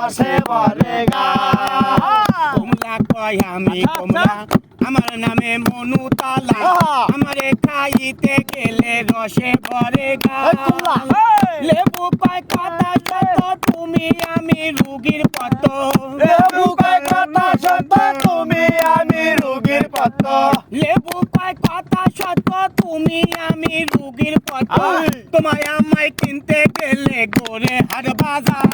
রসে ভরে গাছ। কমলা কয় আমি কমলা আমার নামে মনু তালা আমারে খাইতে গেলে রসে ভরে গাছ। লেবু কয় কথা সত্য তুমি আমি রুগীর পত। লেবু কয় কথা সত্য তুমি আমি রুগীর পত। লেবু কয় কথা সত্য তুমি আমি রুগীর পত। তোমায় আমায় কিনতে গেলে গোরে হাট বাজার।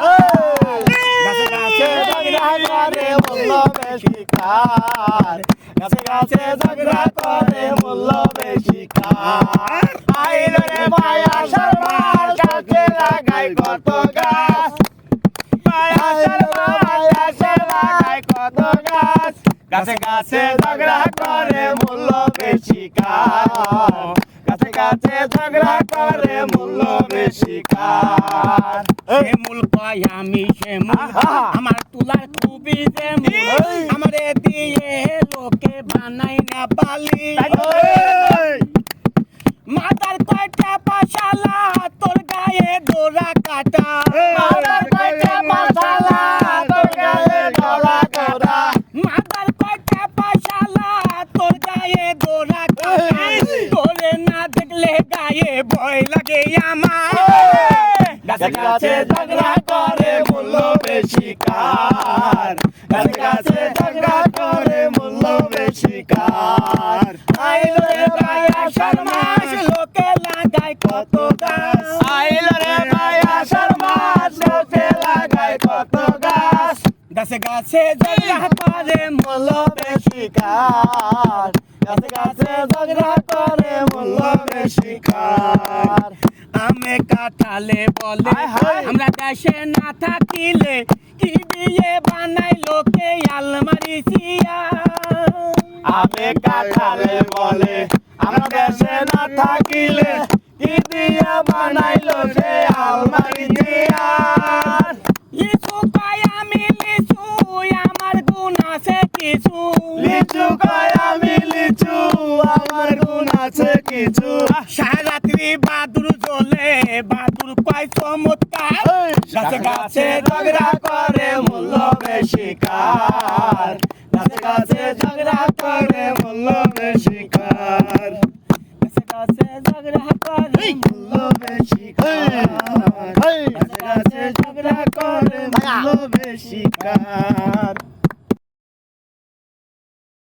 গাছে গাছে ঝগড়া করে মূল্য বেশি কার। গাছে গাছে ঝগড়া করে মূল্য বেশি কার। আইলো রে মায়া শর্মার গাছে লাগাই কত গাছ। মায়া শর্মা লাগাই কত গাছ। গাছে গাছে ঝগড়া করে মূল্য বেশি কার। গাছে গাছে ঝগড়া করে মূল্য বেশি কার। শ্যামুল কয় আমি শ্যামুল আমার তুলার খুবই শ্যামুল আমারে দিয়ে লোকে বানাই না বালি। মাথার কয়টা পাশালা তোর গায়ে ডোরা কাটা। মাথার কয়টা পাশালা তোর গায়ে ডোরা কাটা। মাথার কয়টা পাশালা তোর গায়ে ডোরা কাটা। তোরে না দেখলে গায়ে ভয় লাগে আমার। গাছে গাছে ঝগড়া করে মূল্য বেশি কার। গাছে গাছে ঝগড়া করে মূল্য বেশি কার। আইলো রে মায়া শর্মা লোকে লাগায় কত গাছ। আইলো রে মায়া শর্মা লোকে লাগায় কত গাছ। গাছে গাছে ঝগড়া করে মূল্য বেশি কার। গাছে গাছে ঝগড়া করে মূল্য বেশি কার। আমে কাটালে বলে হায় হায়। আমরা দেশে না থাকিলে কি দিয়ে বানাই লোকে আলমারি চেয়ার। আমে কাঁঠালে বলে আমরা দেশে না থাকিলে কি দিয়া বানাইলো সে আলমারি চেয়ার। লিচু কয় আমি লিচু আমার গুণ আছে কিছু। লিচু কয় আমি লিচু আমার গুণ আছে কিছু। সারাত্রি বাদুর জ্বলে বাদুর কয় চমৎকার। গাছে গাছে ঝগড়া করে মূল্য বেশি কার। গাছে গাছে ঝগড়া করে মূল্য বেশি কার। গাছে গাছে ঝগড়া করে মূল্য বেশি কার। গাছে গাছে ঝগড়া করে মূল্য বেশি কার।